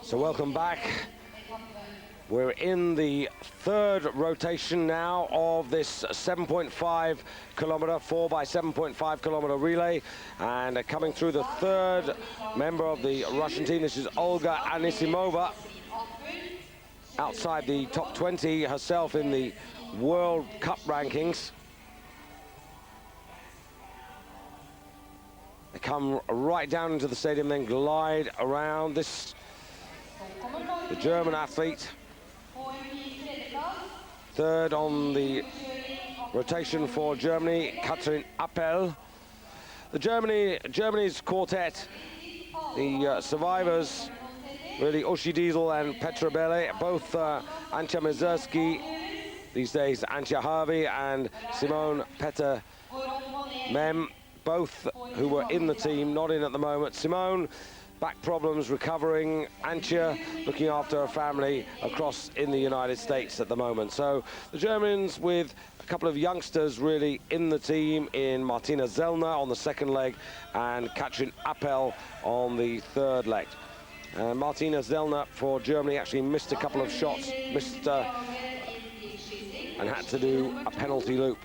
So welcome back. We're in the third rotation now of this 7.5 kilometer, 4x7.5 kilometer relay. And coming through the third member of the Russian team, this is Olga Anisimova. Outside the top 20 herself in the World Cup rankings. They come right down into the stadium, then glide around. This, the German athlete, third on the rotation for Germany, Katrin Appel. Germany's quartet, the survivors, really Uschi Diesel and Petra Bele, both Antje Mezerski, these days Antje Harvey, and Simone Petter Mem, both who were in the team, not in at the moment. Simone, back problems, recovering. Antje, looking after her family across in the United States at the moment. So the Germans with a couple of youngsters really in the team, in Martina Zellner on the second leg and Katrin Appel on the third leg. Martina Zellner for Germany actually missed a couple of shots, and had to do a penalty loop.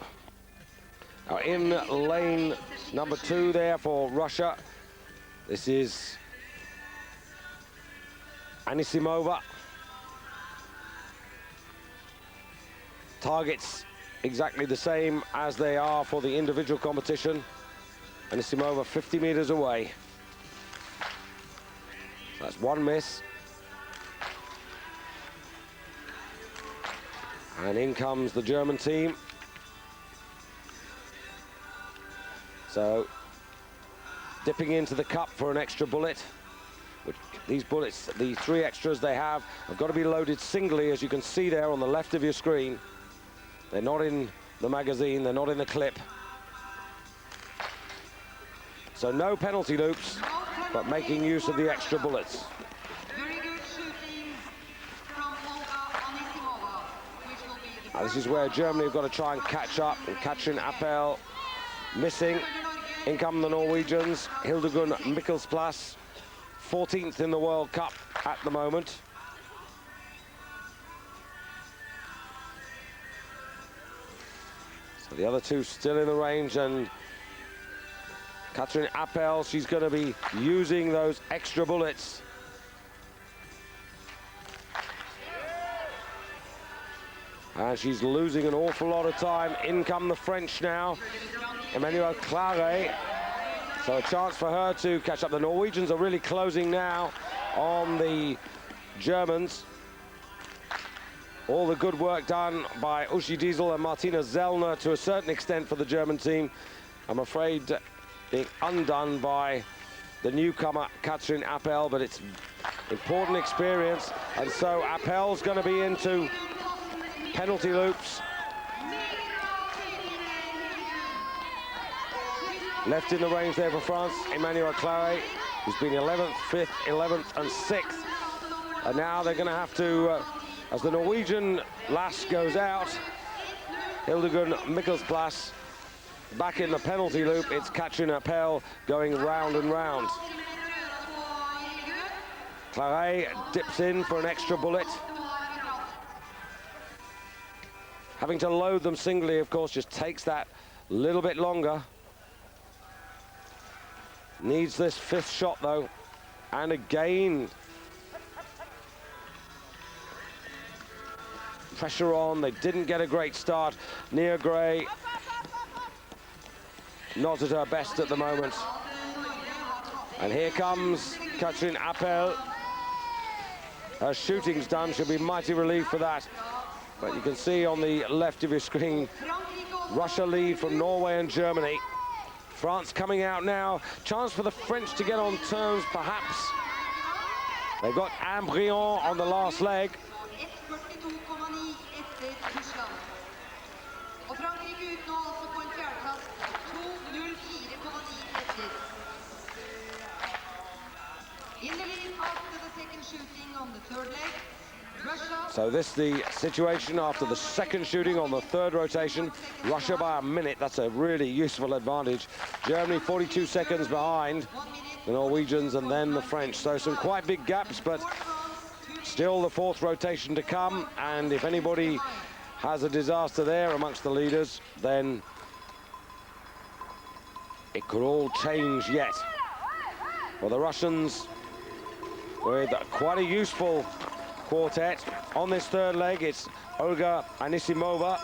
Now in lane number 2 there for Russia, this is Anisimova. Targets exactly the same as they are for the individual competition. Anisimova 50 meters away. So that's one miss. And in comes the German team. So dipping into the cup for an extra bullet. Which, these bullets, the 3 extras they have got to be loaded singly, as you can see there on the left of your screen. They're not in the magazine, they're not in the clip. So no penalty loops, but making use of the extra bullets. Very good shooting from Olga Anisimova, which will be the This is where Germany have got to try and catch up, and Katrin Appel missing. In come the Norwegians, Hildegunn Mikkelsplass, 14th in the World Cup at the moment. So the other two still in the range, and Katrin Appel, she's going to be using those extra bullets. And she's losing an awful lot of time. In come the French now. Emmanuelle Claret. So a chance for her to catch up. The Norwegians are really closing now on the Germans. All the good work done by Uschi Diesel and Martina Zellner to a certain extent for the German team. I'm afraid being undone by the newcomer Katrin Appel, but it's important experience. And so Appel's going to be into penalty loops. Left in the range there for France, Emmanuelle Claret, who's been 11th, 5th, 11th and 6th. And now they're going to have to, as the Norwegian lass goes out, Hildegunn Mikkelsplass, back in the penalty loop, it's Katrin Appel going round and round. Claret dips in for an extra bullet. Having to load them singly, of course, just takes that little bit longer. Needs this 5th shot, though. And again, pressure on. They didn't get a great start. Nia Gray, not at her best at the moment. And here comes Katrin Appel. Her shooting's done. She'll be mighty relieved for that. But you can see on the left of your screen, Russia lead from Norway and Germany. France coming out now. Chance for the French to get on terms, perhaps. They've got Ambrion on the last leg. So this the situation after the second shooting on the third rotation. Russia by a minute, that's a really useful advantage. Germany 42 seconds behind the Norwegians and then the French. So some quite big gaps, but Still the fourth rotation to come, and if anybody has a disaster there amongst the leaders, then it could all change yet. Well, the Russians with quite a useful quartet. On this third leg, it's Olga Anisimova,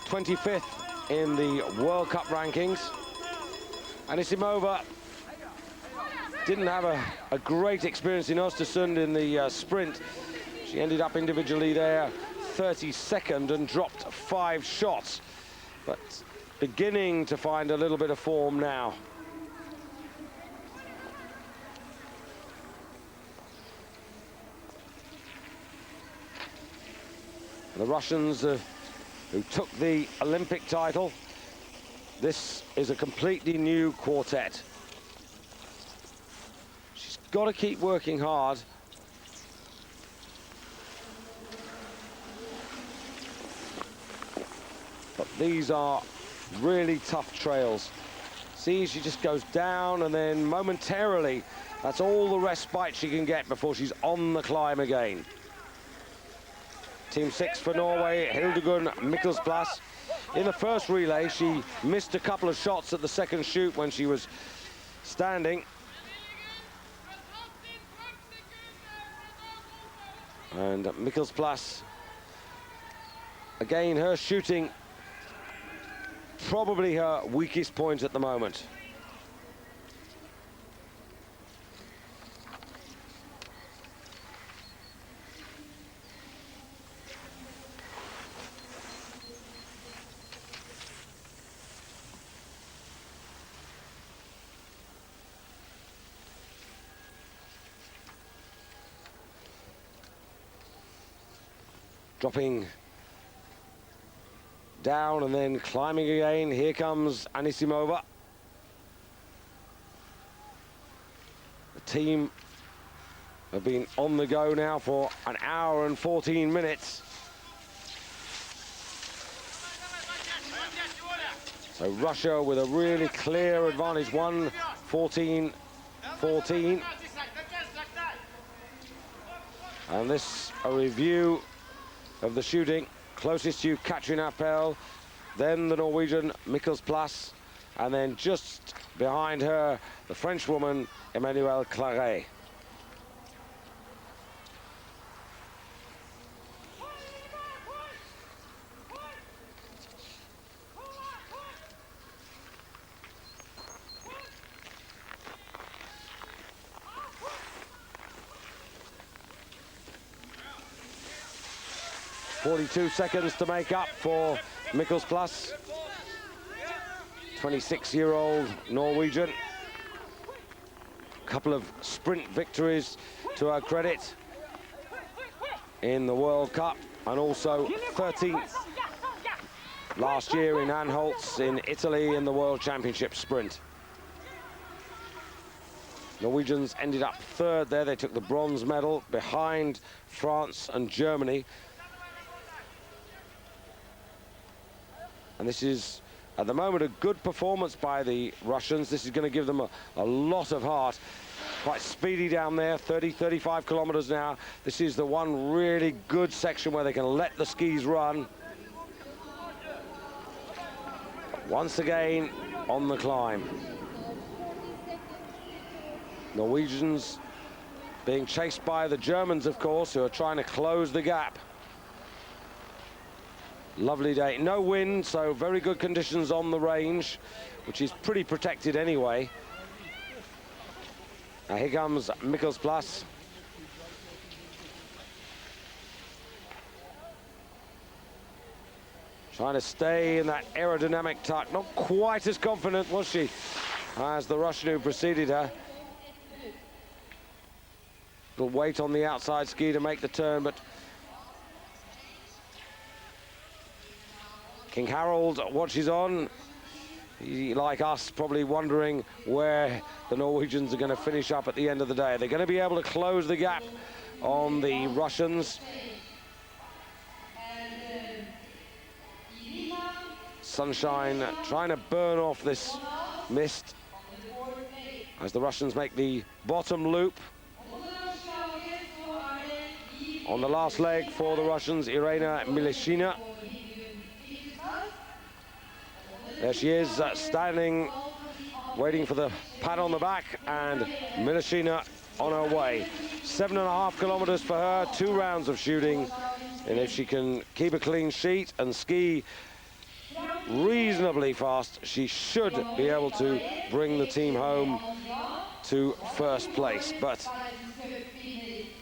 25th in the World Cup rankings. Anisimova didn't have a great experience in Östersund in the sprint. She ended up individually there 32nd and dropped 5 shots, but beginning to find a little bit of form now. The Russians who took the Olympic title, this is a completely new quartet. She's got to keep working hard. But these are really tough trails. See, she just goes down, and then momentarily, that's all the respite she can get before she's on the climb again. Team 6 for Norway, Hildegunn Mikkelsplass. In the first relay, she missed a couple of shots at the second shoot when she was standing. And Mikkelsplass, again, her shooting probably her weakest point at the moment. Dropping down and then climbing again. Here comes Anisimova. The team have been on the go now for an hour and 14 minutes. So Russia with a really clear advantage, 1-14-14. And this a review of the shooting. Closest to Katrin Appel, then the Norwegian Mikkelsplass, and then just behind her, the French woman, Emmanuelle Claret. .42 seconds to make up for Mikkelsplass, 26-year-old Norwegian. Couple of sprint victories to her credit in the World Cup, and also 13th last year in Anholtz in Italy in the World Championship sprint. Norwegians ended up third there. They took the bronze medal behind France and Germany. And this is, at the moment, a good performance by the Russians. This is going to give them a lot of heart. Quite speedy down there, 30-35 kilometers now. This is the one really good section where they can let the skis run. Once again, on the climb. Norwegians being chased by the Germans, of course, who are trying to close the gap. Lovely day, no wind, so very good conditions on the range, which is pretty protected anyway. Now here comes Mikkelsplass. Trying to stay in that aerodynamic tuck. Not quite as confident, was she, as the Russian who preceded her. Little weight on the outside ski to make the turn, but King Harold watches on. He, like us, probably wondering where the Norwegians are going to finish up at the end of the day. They're going to be able to close the gap on the Russians. Sunshine trying to burn off this mist as the Russians make the bottom loop. On the last leg for the Russians, Irina Mileshina. There she is, standing, waiting for the pat on the back, and Mileshina on her way. 7.5 kilometers for her, 2 rounds of shooting, and if she can keep a clean sheet and ski reasonably fast, she should be able to bring the team home to first place. But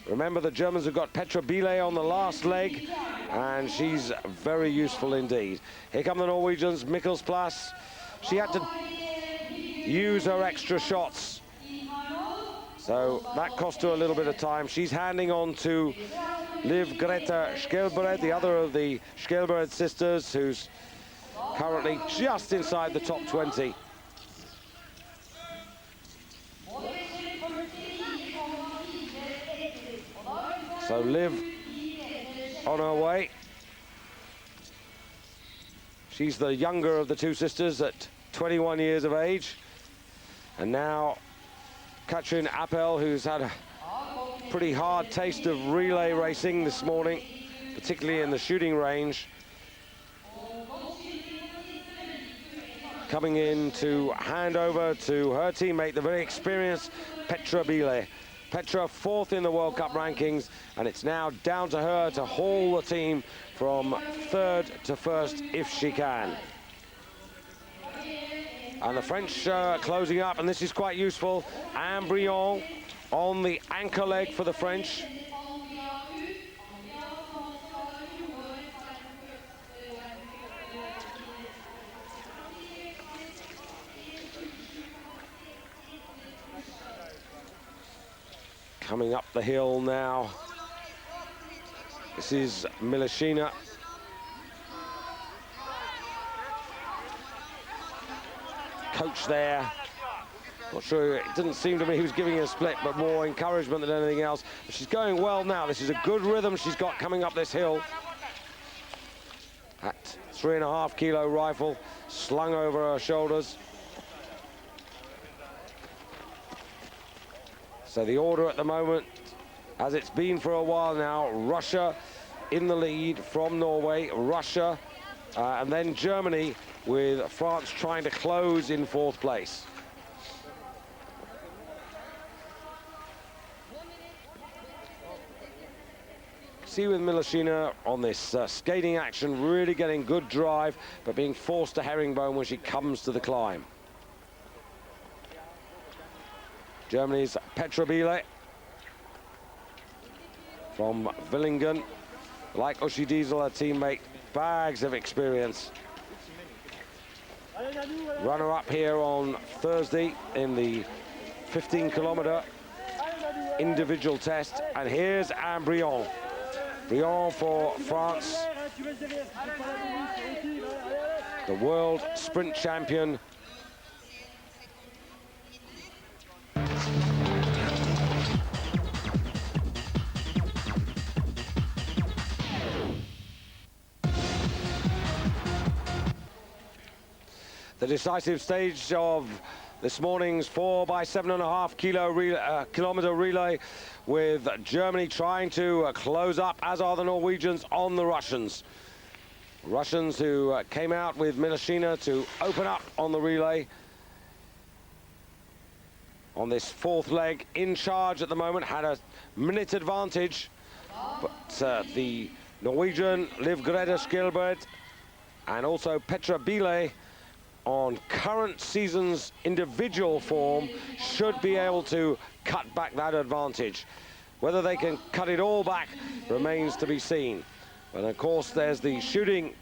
remember, the Germans have got Petra Bile on the last leg, and she's very useful indeed. Here come the Norwegians, Mikkelsplass. She had to use her extra shots, so that cost her a little bit of time. She's handing on to Liv Greta Skjelbred, the other of the Skjelbred sisters, who's currently just inside the top 20. So Liv on her way. She's the younger of the two sisters at 21 years of age. And now Katrin Appel, who's had a pretty hard taste of relay racing this morning, particularly in the shooting range, coming in to hand over to her teammate, the very experienced Petra Bile. Petra 4th in the World Cup rankings, and it's now down to her to haul the team from 3rd to 1st if she can. And the French closing up, and this is quite useful. Anne Briand on the anchor leg for the French. Coming up the hill now. This is Mileshina. Coach there. Not sure, it didn't seem to me he was giving her a split, but more encouragement than anything else. But she's going well now. This is a good rhythm she's got coming up this hill. That 3.5 kilo rifle slung over her shoulders. So the order at the moment, as it's been for a while now, Russia in the lead from Norway, Russia, and then Germany, with France trying to close in 4th place. See with Mileshina on this skating action, really getting good drive, but being forced to herringbone when she comes to the climb. Germany's Petra Bile from Villingen. Like Uschi Diesel, her teammate, bags of experience. Runner-up here on Thursday in the 15-kilometer individual test. And here's Anne Briand. Briand for France, the world sprint champion. The decisive stage of this morning's 4 by 7.5 kilometer relay, with Germany trying to close up, as are the Norwegians, on the Russians. Russians who came out with Mileshina to open up on the relay. On this 4th leg, in charge at the moment, had a minute advantage, but the Norwegian Liv Greta Skjelbred and also Petra Bile, on current season's individual form, should be able to cut back that advantage. Whether they can cut it all back remains to be seen. But of course there's the shooting,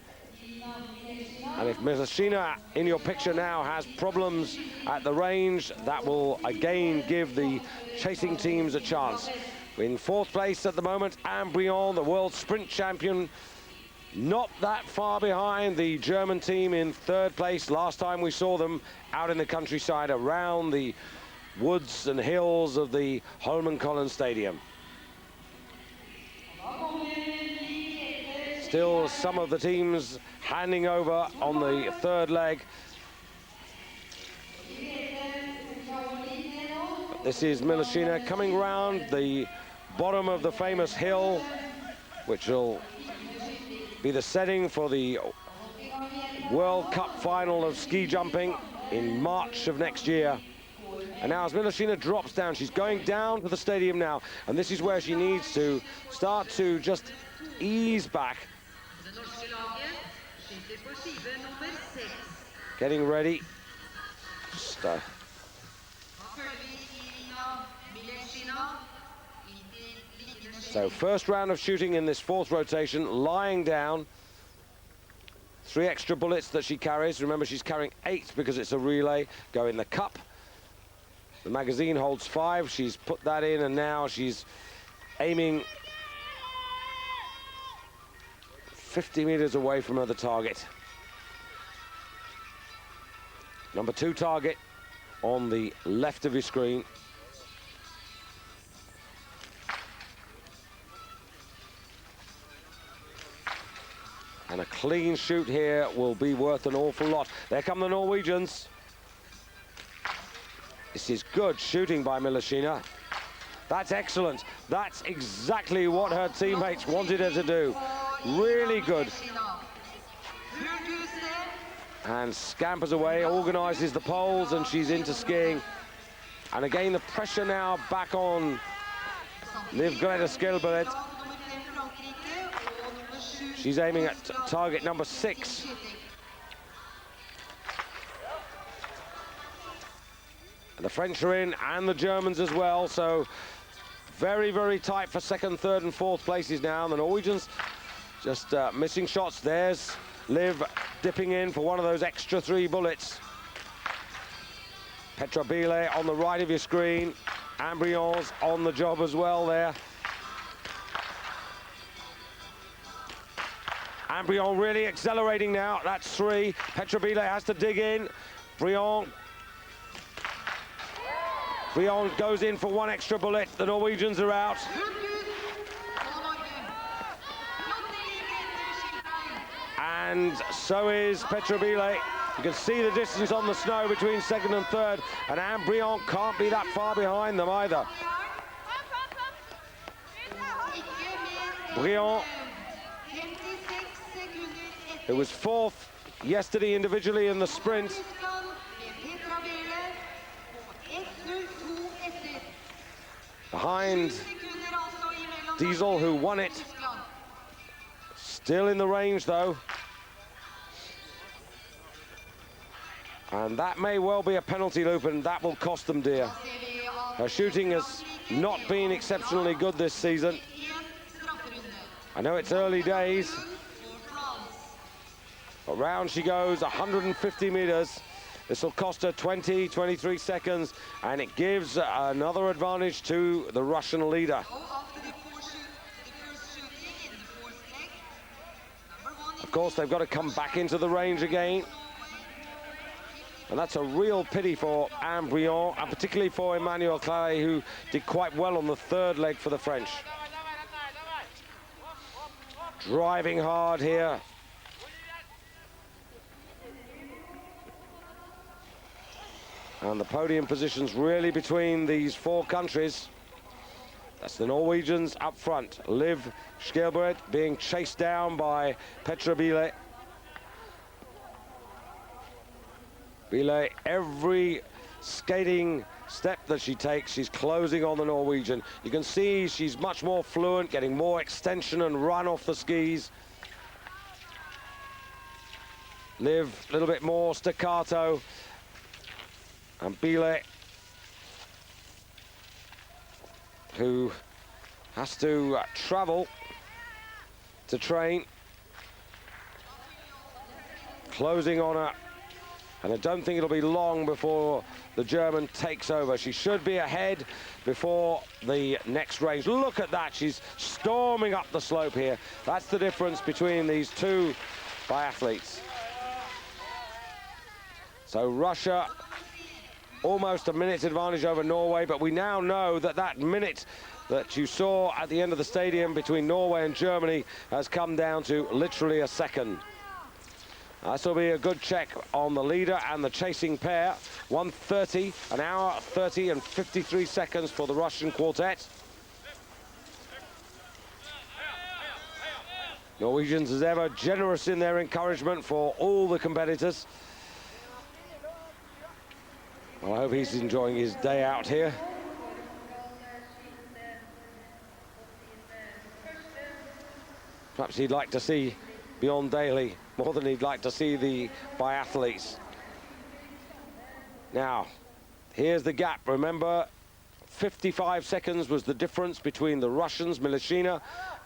and if Mileshina in your picture now has problems at the range, that will again give the chasing teams a chance. In 4th place at the moment, Anne Briand, the world sprint champion, not that far behind the German team in 3rd place. Last time we saw them out in the countryside around the woods and hills of the Hольmenkollen Stadium. Still some of the teams handing over on the 3rd leg. But this is Mileshina coming round the bottom of the famous hill which will be the setting for the World Cup final of ski jumping in March of next year. And now as Milošina drops down, she's going down to the stadium now, and this is where she needs to start to just ease back. Getting ready. Just, so first round of shooting in this fourth rotation, lying down. 3 extra bullets that she carries. Remember, she's carrying 8 because it's a relay. Go in the cup. The magazine holds 5. She's put that in, and now she's aiming 50 meters away from her, the target. Number 2 target on the left of your screen. And a clean shoot here will be worth an awful lot. There come the Norwegians. This is good shooting by Milošina. That's excellent. That's exactly what her teammates wanted her to do. Really good. And scampers away, organizes the poles, and she's into skiing. And again, the pressure now back on Liv Greta Skjelbred. She's aiming at target number 6. And the French are in, and the Germans as well, so very, very tight for 2nd, 3rd and 4th places now. And the Norwegians just missing shots. There's Liv dipping in for one of those extra 3 bullets. Petra Bile on the right of your screen. Ambrion's on the job as well there. Ambrion really accelerating now. That's 3. Petra Bile has to dig in. Brion goes in for 1 extra bullet. The Norwegians are out. And so is Petra Bile. You can see the distance on the snow between 2nd and 3rd, and Ambrion can't be that far behind them either. Brion, who was 4th yesterday individually in the sprint. Behind Diesel, who won it. Still in the range, though. And that may well be a penalty loop, and that will cost them dear. Her shooting has not been exceptionally good this season. I know it's early days. But round she goes, 150 meters. This will cost her 23 seconds, and it gives another advantage to the Russian leader. Of course, they've got to come back into the range again. And that's a real pity for Ambrion, and particularly for Emmanuel Claret, who did quite well on the 3rd leg for the French. Driving hard here. And the podium positions really between these 4 countries. That's the Norwegians up front. Liv Skjelbred being chased down by Petra Bile. Bile, every skating step that she takes, she's closing on the Norwegian. You can see she's much more fluent, getting more extension and run off the skis. Liv, a little bit more staccato. And Bile, who has to travel to train, closing on her. And I don't think it'll be long before the German takes over. She should be ahead before the next range. Look at that, she's storming up the slope here. That's the difference between these 2 biathletes. So Russia, almost a minute's advantage over Norway, but we now know that that minute that you saw at the end of the stadium between Norway and Germany has come down to literally a second. This will be a good check on the leader and the chasing pair. 1:30, an hour 30 and 53 seconds for the Russian quartet. Norwegians, as ever, generous in their encouragement for all the competitors. Well, I hope he's enjoying his day out here. Perhaps he'd like to see beyond Daly more than he'd like to see the biathletes. Now, here's the gap. Remember, 55 seconds was the difference between the Russians, Milashina,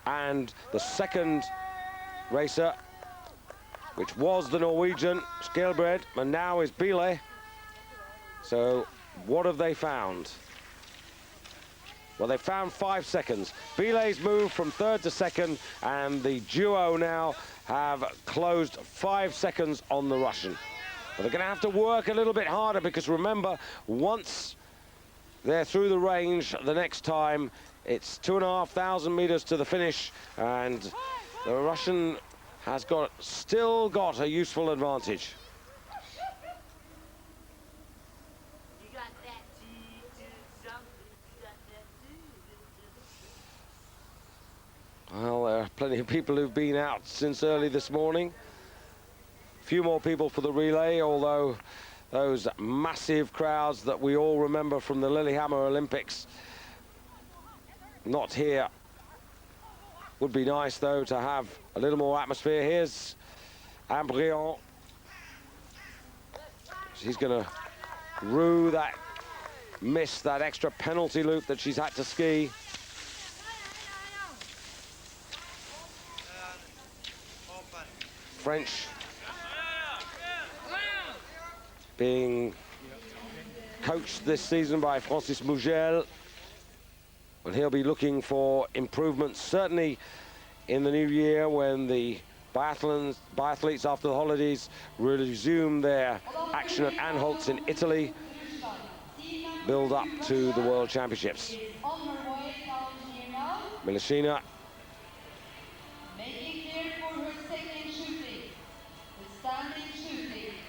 and the second racer, which was the Norwegian, Skjelbred, and now is Bile. So, what have they found? Well, they found 5 seconds. Bile's moved from third to second, and the duo now have closed 5 seconds on the Russian. But they're going to have to work a little bit harder because remember, once they're through the range, the next time it's 2,500 meters to the finish, and the Russian has still got a useful advantage. Well, there are plenty of people who've been out since early this morning. A few more people for the relay, although those massive crowds that we all remember from the Lillehammer Olympics, not here. Would be nice, though, to have a little more atmosphere. Here's Ambrion. She's going to rue that miss, that extra penalty loop that she's had to ski. French being coached this season by Francis Mougel. Well, he'll be looking for improvements, certainly in the new year when the biathletes after the holidays resume their action at Anholt in Italy, build up to the World Championships. Milashina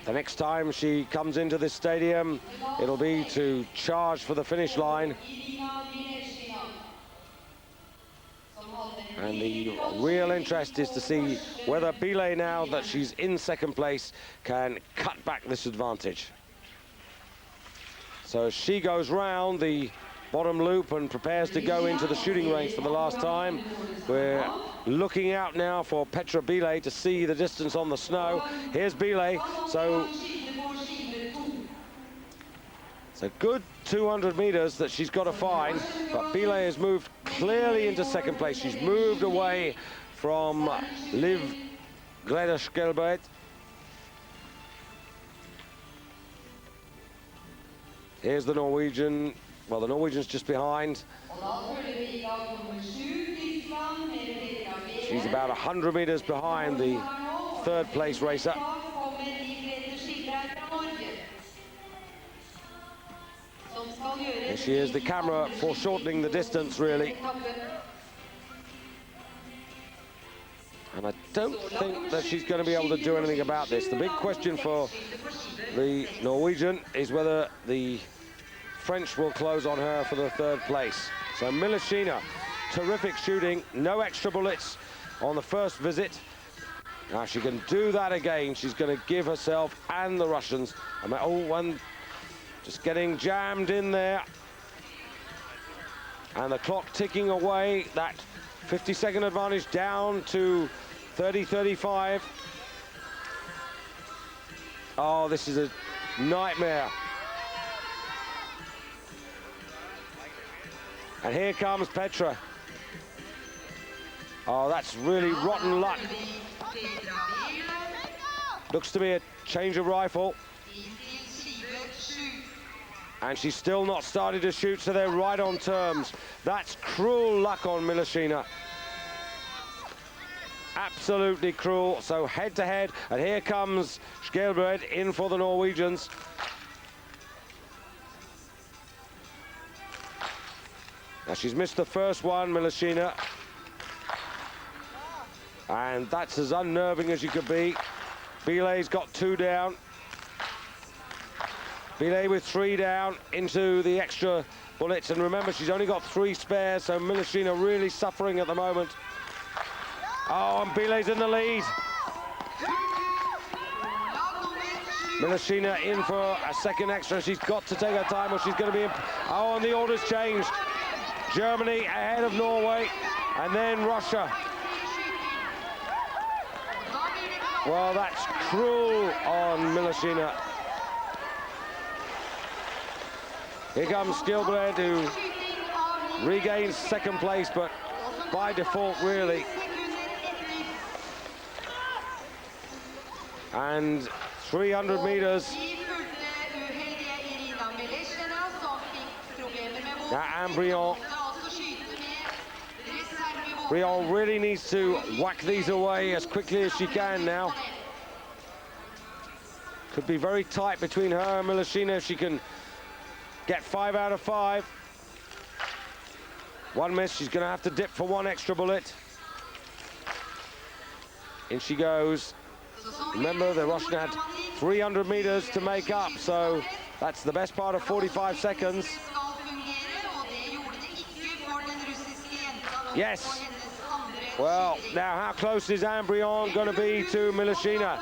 the next time she comes into this stadium, it'll be to charge for the finish line. And the real interest is to see whether Bile, now that she's in second place, can cut back this advantage. So she goes round the bottom loop and prepares to go into the shooting range for the last time. We're looking out now for Petra Bile to see the distance on the snow. Here's Bile, so it's a good 200 meters that she's got to find, but Bile has moved clearly into second place. She's moved away from Liv Gleda Skjelbred. Here's the Norwegian. Well, the Norwegian's just behind. She's about 100 meters behind the third place racer. Here she is, the camera foreshortening the distance, really. And I don't think that she's going to be able to do anything about this. The big question for the Norwegian is whether the French will close on her for the third place. So Milashina, terrific shooting, no extra bullets on the first visit. Now she can do that again. She's going to give herself and the Russians. One just getting jammed in there. And the clock ticking away, that 50-second advantage down to 30-35. Oh, this is a nightmare. And here comes Petra. Oh, that's really rotten luck. Looks to be a change of rifle. And she's still not started to shoot, so they're right on terms. That's cruel luck on Milashina. Absolutely cruel. So head to head, and here comes Skjelbred in for the Norwegians. Now she's missed the first one, Milashina. And that's as unnerving as you could be. Bile's got 2 down. Bile with 3 down into the extra bullets. And remember, she's only got 3 spares, so Milashina really suffering at the moment. Oh, and Bilet's in the lead. Milashina in for a second extra. She's got to take her time or she's going to be in. Oh, and the order's changed. Germany ahead of Norway, and then Russia. Well, that's cruel on Milashina. Here comes Skillblad, who regains second place, but by default, really. And 300 meters. Now, Briand really needs to whack these away as quickly as she can now. Could be very tight between her and Milashina if she can get 5 out of 5. One miss, she's going to have to dip for one extra bullet. In she goes. Remember, the Russian had 300 meters to make up, so that's the best part of 45 seconds. Yes. Well, now how close is Briand going to be to Milashina?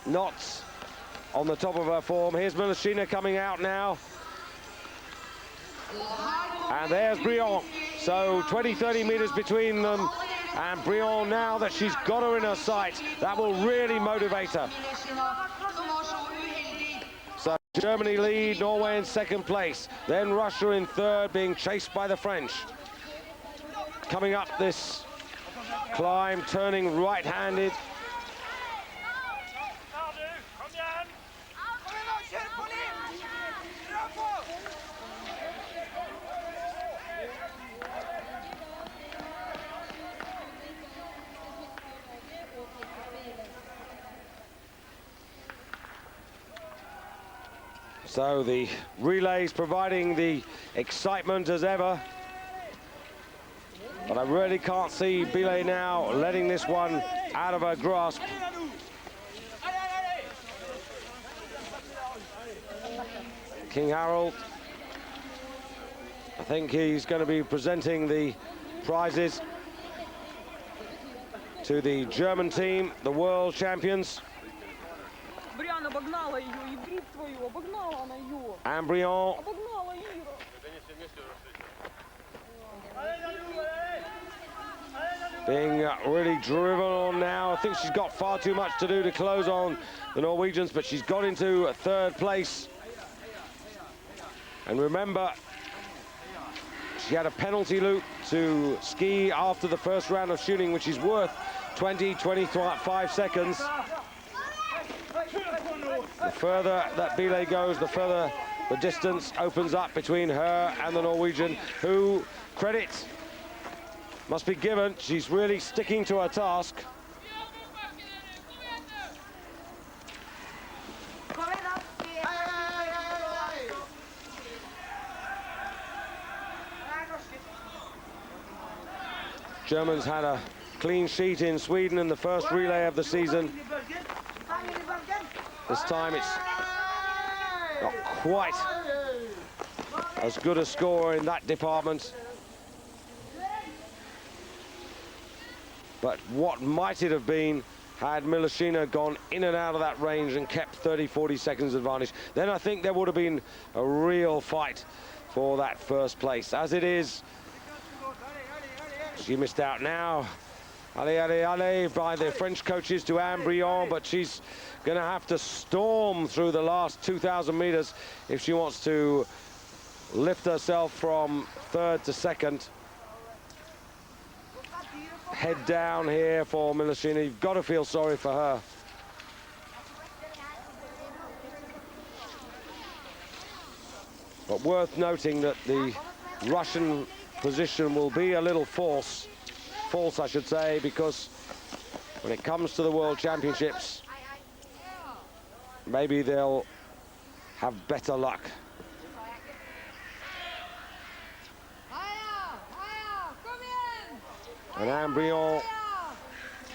Not on the top of her form. Here's Milashina coming out now. And there's Briand. So 20-30 meters between them. And Briand, now that she's got her in her sight, that will really motivate her. So Germany lead, Norway in second place. Then Russia in third, being chased by the French. Coming up this climb, turning right-handed. So the relays providing the excitement as ever. But I really can't see Bilet now letting this one out of her grasp. King Harold, I think he's going to be presenting the prizes to the German team, the world champions. And Briand being really driven on now. I think she's got far too much to do to close on the Norwegians, but she's got into third place. And remember, she had a penalty loop to ski after the first round of shooting, which is worth 25 seconds. The further that Bilet goes, the further the distance opens up between her and the Norwegian, who, credit must be given, she's really sticking to her task. Germans had a clean sheet in Sweden in the first relay of the season. This time it's not quite as good a score in that department. But what might it have been had Milashina gone in and out of that range and kept 30-40 seconds advantage? Then I think there would have been a real fight for that first place. As it is, she missed out now. Allez by the French coaches to Briand, but she's going to have to storm through the last 2,000 meters if she wants to lift herself from third to second. Head down here for Milashina. You've got to feel sorry for her. But worth noting that the Russian position will be a little false I should say, because when it comes to the World Championships, maybe they'll have better luck. And Briand,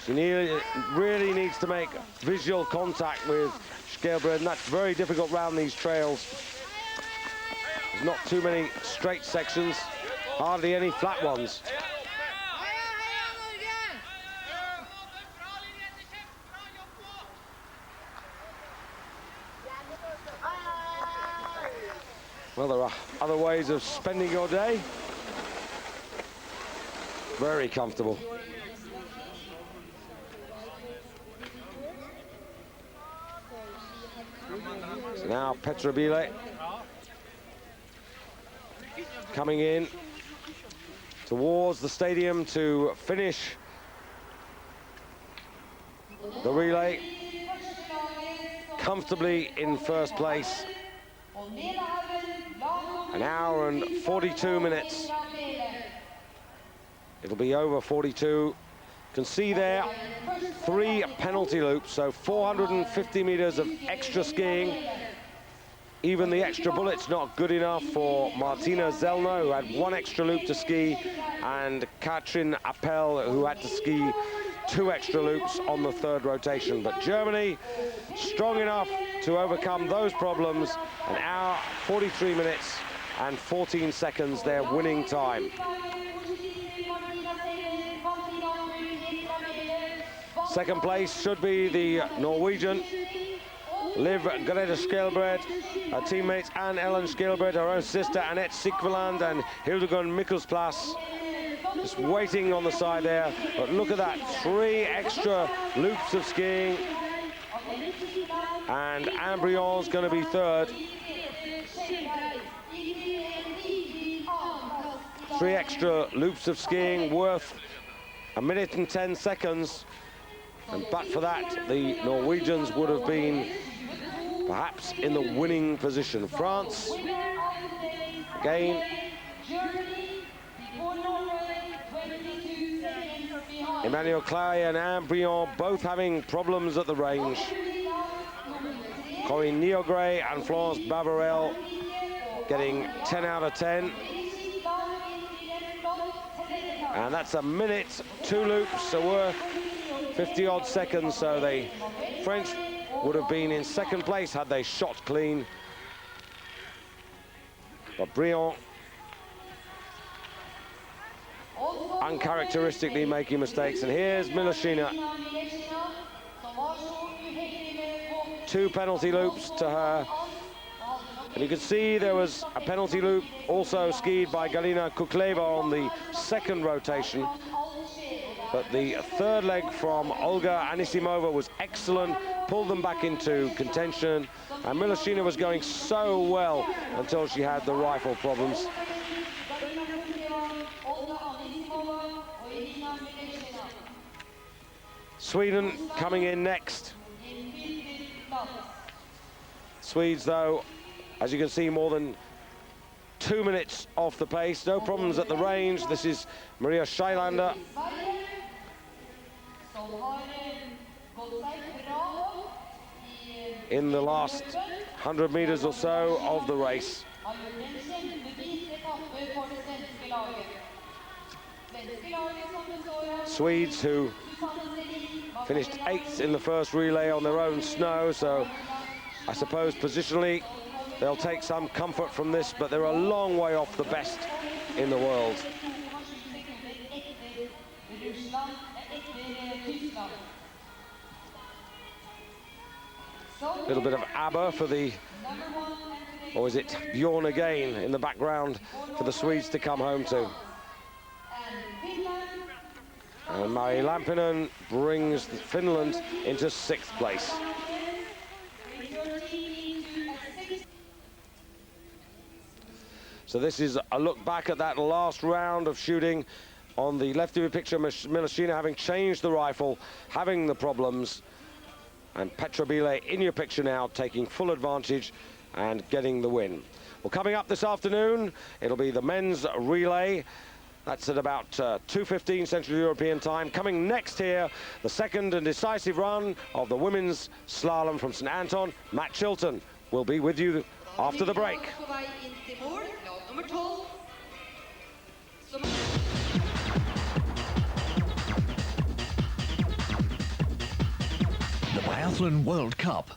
she really needs to make visual contact with Skjelbred, and that's very difficult round these trails. There's not too many straight sections, hardly any flat ones. Well, there are other ways of spending your day. Very comfortable. So now Petra Bile coming in towards the stadium to finish the relay comfortably in first place. An hour and 42 minutes. It'll be over 42. You can see there 3 penalty loops, so 450 meters of extra skiing. Even the extra bullet's not good enough for Martina Zellner, who had 1 extra loop to ski, and Katrin Appel, who had to ski 2 extra loops on the 3rd rotation. But Germany, strong enough to overcome those problems. An hour, 43 minutes and 14 seconds, their winning time. Second place should be the Norwegian Liv Grete Skelbred, her teammates Anne Ellen Skelbred, her own sister Annette Sikveland and Hildegunn Mikkelsplass. Just waiting on the side there, but look at that, 3 extra loops of skiing. And Ambrion's going to be 3rd. 3 extra loops of skiing worth 1 minute and 10 seconds. And but for that, the Norwegians would have been perhaps in the winning position. France, again, Emmanuel Clay and Anne Briand both having problems at the range. Corinne Niogre and Florence Bavarel getting 10 out of 10. And that's 1 minute, 2 loops, so worth 50-odd seconds, so the French would have been in 2nd place had they shot clean. But Briand uncharacteristically making mistakes. And here's Miloshina. 2 penalty loops to her. And you can see there was a penalty loop also skied by Galina Kukleva on the 2nd rotation. But the 3rd leg from Olga Anisimova was excellent, pulled them back into contention. And Miloshina was going so well until she had the rifle problems. Sweden coming in next. Swedes, though, as you can see, more than 2 minutes off the pace. No problems at the range. This is Maria Scheilander. In the last 100 meters or so of the race. Swedes who finished 8th in the first relay on their own snow, so I suppose positionally they'll take some comfort from this, but they're a long way off the best in the world. A little bit of ABBA for the, or is it Bjorn again in the background for the Swedes to come home to. And Mari Lampinen brings Finland into 6th place. So this is a look back at that last round of shooting. On the left of your picture, Miloshina having changed the rifle, having the problems. And Petra Bile in your picture now, taking full advantage and getting the win. Well, coming up this afternoon, it'll be the men's relay. That's at about 2:15 Central European time. Coming next here, the 2nd and decisive run of the women's slalom from St. Anton. Matt Chilton will be with you after the break. The Biathlon World Cup